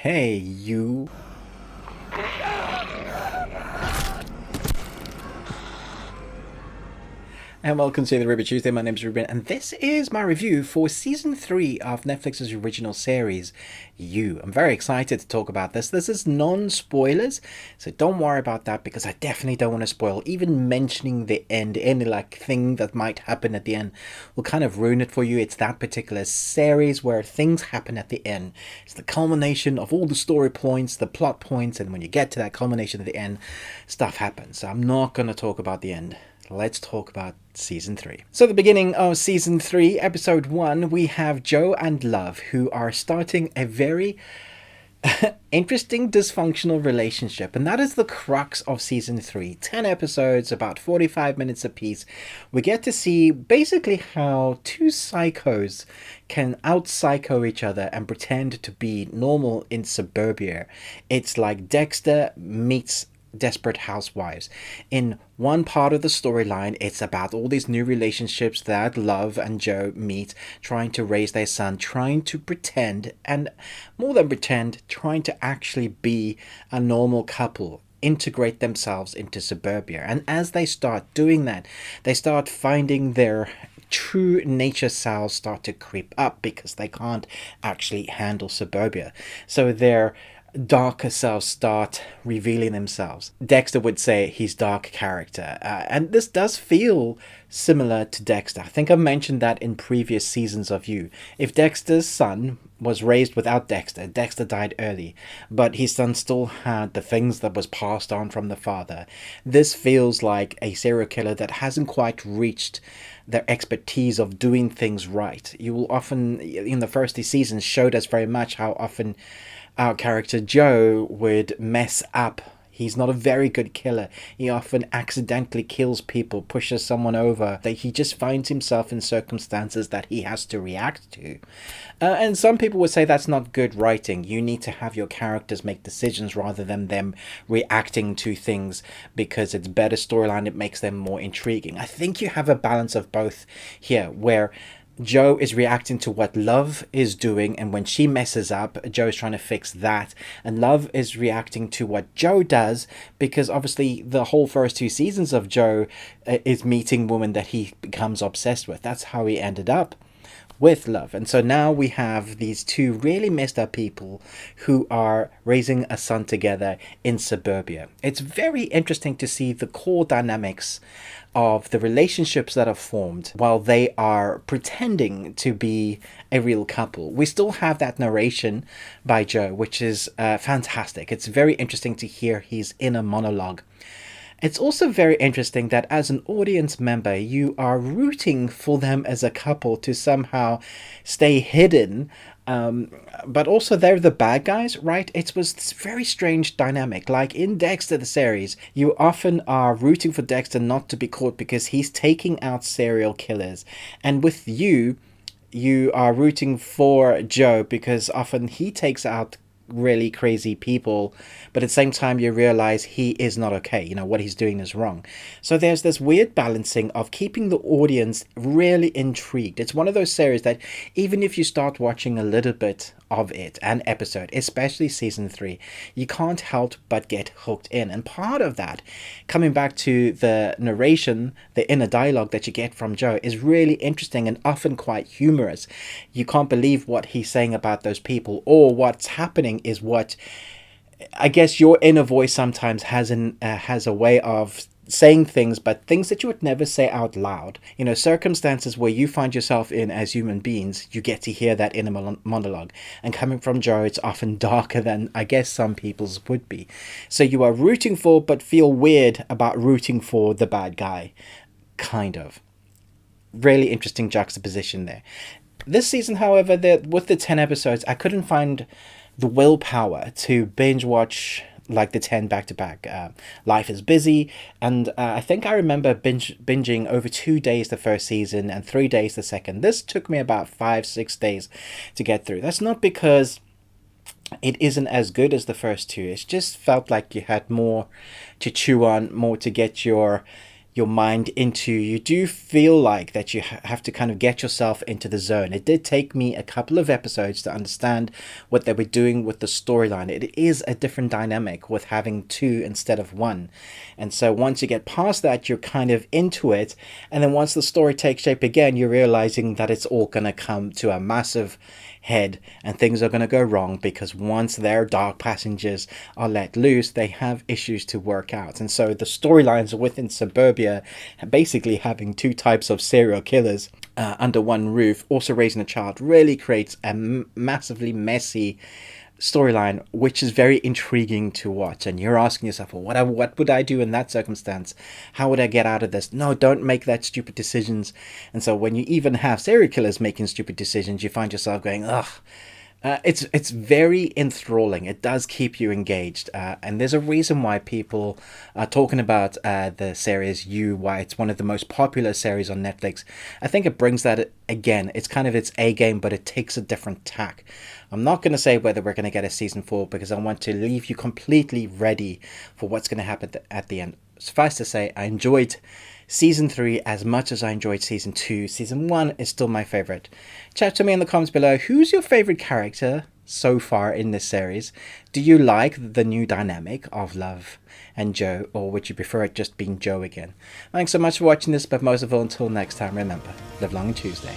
Hey, you. And welcome to the Ruby Tuesday. My name is Ruben, and this is my review for season 3 of Netflix's original series, You. I'm very excited to talk about this. This is non-spoilers, so don't worry about that because I definitely don't want to spoil. Even mentioning the end, any thing that might happen at the end, will kind of ruin it for you. It's that particular series where things happen at the end. It's the culmination of all the story points, the plot points, and when you get to that culmination at the end, stuff happens. So I'm not going to talk about the end. Let's talk about season 3. So the beginning of season 3, episode 1, we have Joe and Love, who are starting a very interesting dysfunctional relationship, and that is the crux of season 3. 10 episodes, about 45 minutes apiece. We get to see basically how two psychos can out-psycho each other and pretend to be normal in suburbia. It's like Dexter meets Desperate Housewives. In one part of the storyline, it's about all these new relationships that Love and Joe meet, trying to raise their son, trying to pretend, and more than pretend, trying to actually be a normal couple, integrate themselves into suburbia. And as they start doing that, they start finding their true nature selves start to creep up because they can't actually handle suburbia. So their darker selves start revealing themselves. Dexter would say he's dark character, and this does feel similar to Dexter. I think I mentioned that in previous seasons of You. If Dexter's son was raised without Dexter, Dexter died early, but his son still had the things that was passed on from the father. This feels like a serial killer that hasn't quite reached their expertise of doing things right. You will often, in the first 2 seasons, showed us very much how often our character Joe would mess up. He's not a very good killer. He often accidentally kills people, pushes someone over. That he just finds himself in circumstances that he has to react to. And some people would say that's not good writing. You need to have your characters make decisions rather than them reacting to things because it's better storyline. It makes them more intriguing. I think you have a balance of both here, where Joe is reacting to what Love is doing, and when she messes up, Joe is trying to fix that, and Love is reacting to what Joe does, because obviously the whole first 2 seasons of Joe is meeting women that he becomes obsessed with. That's how he ended up with Love. And so now we have these 2 really messed up people who are raising a son together in suburbia. It's very interesting to see the core dynamics of the relationships that are formed while they are pretending to be a real couple. We still have that narration by Joe, which is fantastic. It's very interesting to hear his inner monologue. It's also very interesting that as an audience member, you are rooting for them as a couple to somehow stay hidden, but also they're the bad guys, right? It was this very strange dynamic. Like in Dexter, the series, you often are rooting for Dexter not to be caught because he's taking out serial killers. And with you are rooting for Joe because often he takes out really crazy people, but at the same time you realize he is not okay. You know, what he's doing is wrong. So there's this weird balancing of keeping the audience really intrigued. It's one of those series that even if you start watching a little bit of it, an episode, especially season 3, you can't help but get hooked in. And part of that, coming back to the narration, the inner dialogue that you get from Joe, is really interesting and often quite humorous. You can't believe what he's saying about those people, or what's happening is what I guess your inner voice sometimes has a way of saying things, but things that you would never say out loud. You know, circumstances where you find yourself in as human beings, you get to hear that inner monologue. And coming from Joe, it's often darker than I guess some people's would be. So you are rooting for, but feel weird about rooting for the bad guy. Kind of. Really interesting juxtaposition there. This season, however, with the 10 episodes, I couldn't find the willpower to binge watch like the 10 back to back. Life is busy, and I think I remember binging over 2 days the first season and 3 days the second. This took me about 5-6 days to get through. That's not because it isn't as good as the first 2. It just felt like you had more to chew on, more to get your your mind into, you do feel like that you have to kind of get yourself into the zone. It did take me a couple of episodes to understand what they were doing with the storyline. It is a different dynamic with having two instead of one. And so once you get past that, you're kind of into it. And then once the story takes shape again, you're realizing that it's all going to come to a massive head and things are going to go wrong, because once their dark passengers are let loose, they have issues to work out. And so the storylines within Suburbia, basically having two types of serial killers under one roof, also raising a child, really creates a massively messy storyline, which is very intriguing to watch. And you're asking yourself, well, what would I do in that circumstance? How would I get out of this? No, don't make that stupid decisions. And so when you even have serial killers making stupid decisions, you find yourself going, ugh. It's very enthralling. It does keep you engaged, and there's a reason why people are talking about the series You, why it's one of the most popular series on Netflix. I think it brings that again. It's kind of its A game, but it takes a different tack. I'm not going to say whether we're going to get a season 4 because I want to leave you completely ready for what's going to happen at the end. Suffice to say, I enjoyed Season 3 as much as I enjoyed Season 2. Season 1 is still my favourite. Chat to me in the comments below. Who's your favourite character so far in this series? Do you like the new dynamic of Love and Joe, or would you prefer it just being Joe again? Thanks so much for watching this, but most of all, until next time, remember, live long and Tuesday.